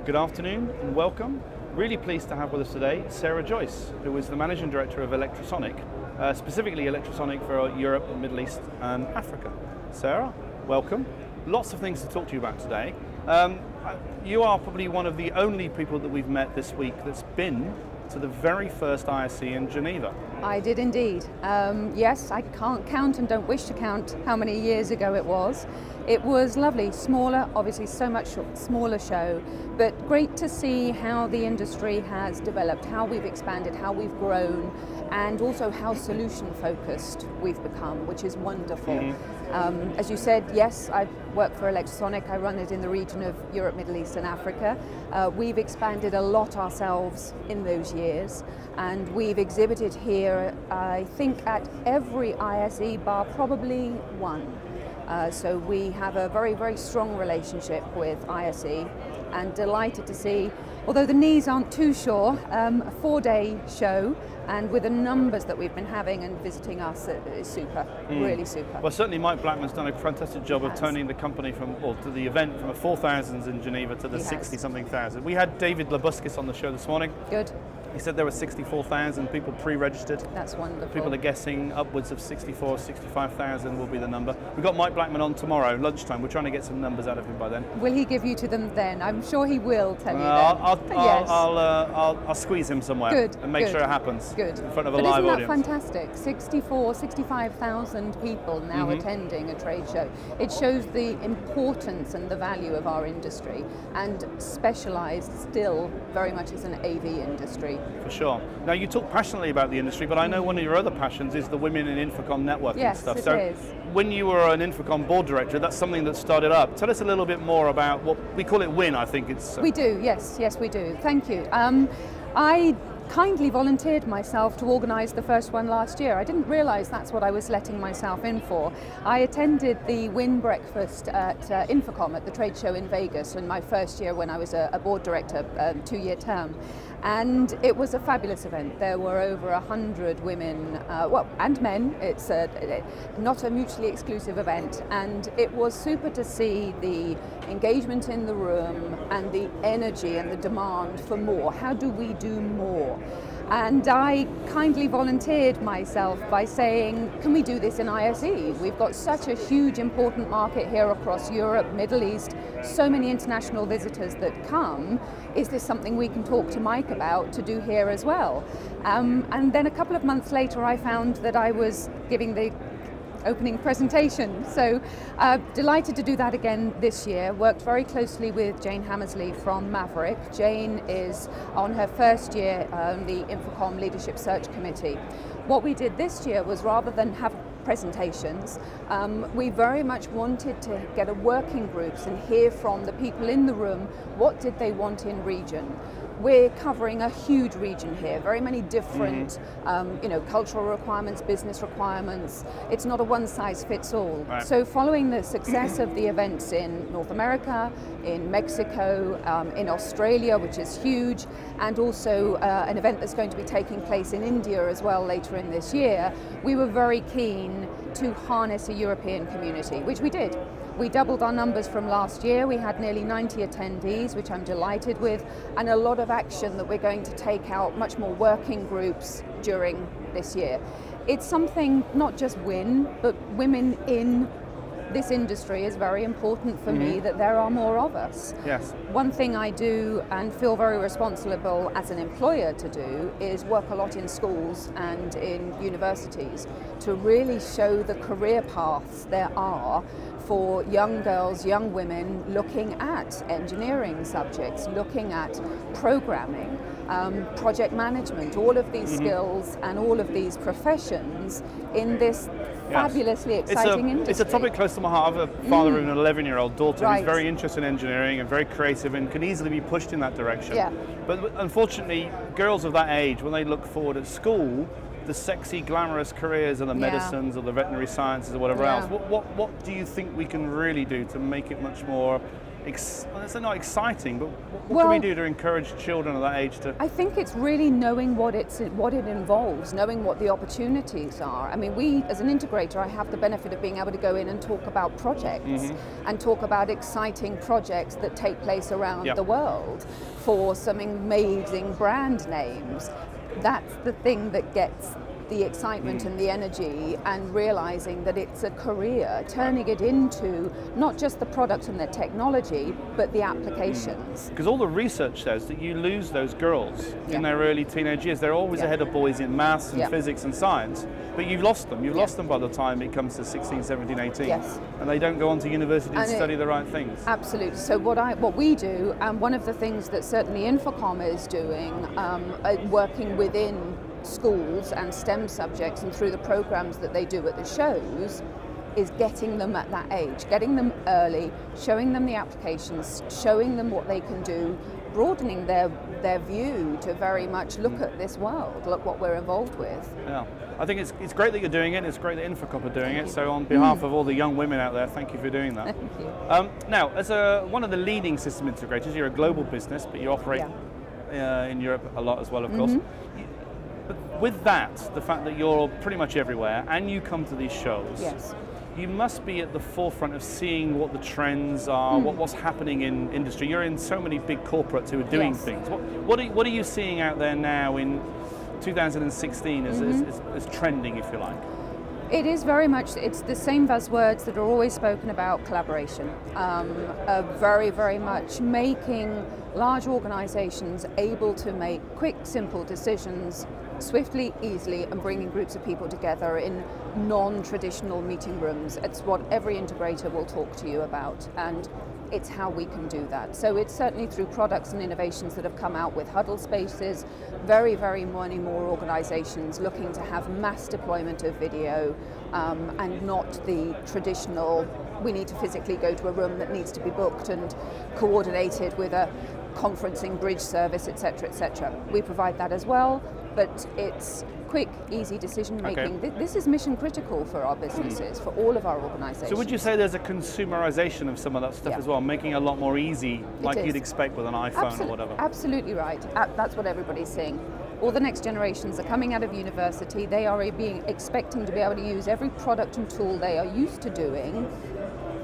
Good afternoon and welcome. Really pleased to have with us today Sarah Joyce, who is the Managing Director of Electrosonic, specifically Electrosonic for Europe, Middle East and Africa. Sarah, welcome. Lots of things to talk to you about today. You are probably one of the only people that we've met this week that's been to the very first ISE in Geneva. I did indeed. Yes, I can't count and don't wish to count how many years ago it was. It was lovely, smaller, obviously so much smaller show, but great to see how the industry has developed, how we've expanded, how we've grown, and also how solution focused we've become, which is wonderful. As you said, yes, I work for Electrosonic. I run it in the region of Europe, Middle East and Africa. We've expanded a lot ourselves in those years, and we've exhibited here, I think, at every ISE bar probably one. So we have a very, very strong relationship with ISE, and delighted to see, although the knees aren't too sure, a 4-day show, and with the numbers that we've been having and visiting us, it is super, really super. Well, certainly Mike Blackman's done a fantastic job of turning the company to the event from a 4,000s in Geneva to the 60-something thousand. We had David Labuskis on the show this morning. Good. He said there were 64,000 people pre-registered. That's wonderful. People are guessing upwards of 64, 65,000 will be the number. We've got Mike Blackman on tomorrow, lunchtime. We're trying to get some numbers out of him by then. Will he give you to them then? I'm sure he will tell you then. I'll squeeze him somewhere and make sure it happens in front of a live audience. Isn't that fantastic? 64, 65,000 people now attending a trade show. It shows the importance and the value of our industry, and specialised still very much as an AV industry. For sure. Now, you talk passionately about the industry, but I know one of your other passions is the women in Infocom networking stuff. Yes, it is. When you were an Infocom board director, that's something that started up. Tell us a little bit more about what we call it WIN, I think it's... We do, yes, we do. Thank you. I kindly volunteered myself to organise the first one last year. I didn't realise that's what I was letting myself in for. I attended the WIN breakfast at Infocom at the trade show in Vegas in my first year when I was a board director, 2-year term. And it was a fabulous event. There were over 100 women, and men. It's not a mutually exclusive event, and it was super to see the engagement in the room and the energy and the demand for more. How do we do more? And I kindly volunteered myself by saying, can we do this in ISE? We've got such a huge, important market here across Europe, Middle East, so many international visitors that come. Is this something we can talk to Mike about to do here as well? And then a couple of months later, I found that I was giving the opening presentation. So delighted to do that again this year. Worked very closely with Jane Hammersley from Maverick. Jane is on her first year on the Infocom Leadership Search Committee. What we did this year was, rather than have presentations, we very much wanted to get a working groups and hear from the people in the room, what did they want in region. We're covering a huge region here, very many different cultural requirements, business requirements. It's not a one-size-fits-all. Right. So following the success of the events in North America, in Mexico, in Australia, which is huge, and also an event that's going to be taking place in India as well later in this year, we were very keen to harness a European community, which we did. We doubled our numbers from last year. We had nearly 90 attendees, which I'm delighted with, and a lot of action that we're going to take out, much more working groups during this year. It's something, not just WIN, but women in this industry is very important for me, that there are more of us. Yes. One thing I do and feel very responsible as an employer to do is work a lot in schools and in universities to really show the career paths there are for young girls, young women looking at engineering subjects, looking at programming, project management, all of these skills and all of these professions in this fabulously exciting industry. It's a topic close to my heart. I have a father of an 11-year-old daughter who's very interested in engineering and very creative and can easily be pushed in that direction. Yeah. But unfortunately, girls of that age, when they look forward at school, the sexy, glamorous careers of the medicines or the veterinary sciences or whatever else, what do you think we can really do to make it much more it's not exciting, but what can we do to encourage children of that age to? I think it's really knowing what it involves, knowing what the opportunities are. I mean, we, as an integrator, I have the benefit of being able to go in and talk about projects and talk about exciting projects that take place around the world for some amazing brand names. That's the thing that gets the excitement and the energy, and realizing that it's a career, turning it into not just the product and the technology, but the applications. Because all the research says that you lose those girls in their early teenage years. They're always ahead of boys in maths and physics and science, but you've lost them. You've lost them by the time it comes to 16, 17, 18. And they don't go on to university and study the right things. Absolutely. So what we do, and one of the things that certainly Infocom is doing, working within schools and STEM subjects and through the programs that they do at the shows, is getting them at that age, getting them early, showing them the applications, showing them what they can do, broadening their view to very much look at this world, look what we're involved with. Yeah, I think it's great that you're doing it. It's great that Infocom are doing it. So on behalf of all the young women out there, thank you for doing that. Thank you. Now, as one of the leading system integrators, you're a global business, but you operate in Europe a lot as well, of course. But with that, the fact that you're pretty much everywhere and you come to these shows, you must be at the forefront of seeing what the trends are, what's happening in industry. You're in so many big corporates who are doing things. What are you seeing out there now in 2016 as trending, if you like? It is very much, it's the same buzzwords that are always spoken about: collaboration. Very, very much making large organizations able to make quick, simple decisions swiftly, easily, and bringing groups of people together in non-traditional meeting rooms. It's what every integrator will talk to you about, and it's how we can do that. So it's certainly through products and innovations that have come out with huddle spaces, very, very many more organizations looking to have mass deployment of video, and not the traditional, we need to physically go to a room that needs to be booked and coordinated with a conferencing bridge service, etc., etc. We provide that as well, but it's quick, easy decision making. This is mission critical for our businesses, for all of our organizations. So would you say there's a consumerization of some of that stuff as well, making it a lot more easy, like you'd expect with an iPhone or whatever? Absolutely right. That's what everybody's seeing. All the next generations are coming out of university. They are expecting to be able to use every product and tool they are used to doing,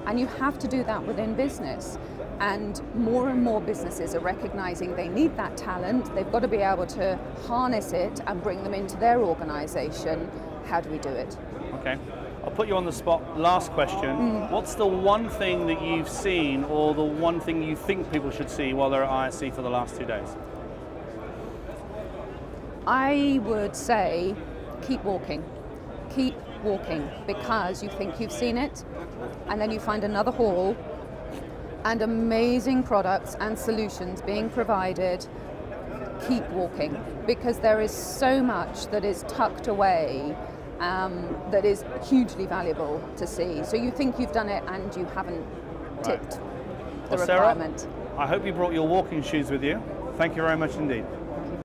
and you have to do that within business. And more businesses are recognizing they need that talent. They've got to be able to harness it and bring them into their organization. How do we do it? Okay, I'll put you on the spot. Last question. What's the one thing that you've seen, or the one thing you think people should see while they're at ISC for the last 2 days? I would say keep walking. Keep walking, because you think you've seen it, and then you find another hall and amazing products and solutions being provided. Keep walking, because there is so much that is tucked away that is hugely valuable to see. So you think you've done it and you haven't tipped the requirement. Sarah, I hope you brought your walking shoes with you. Thank you very much indeed.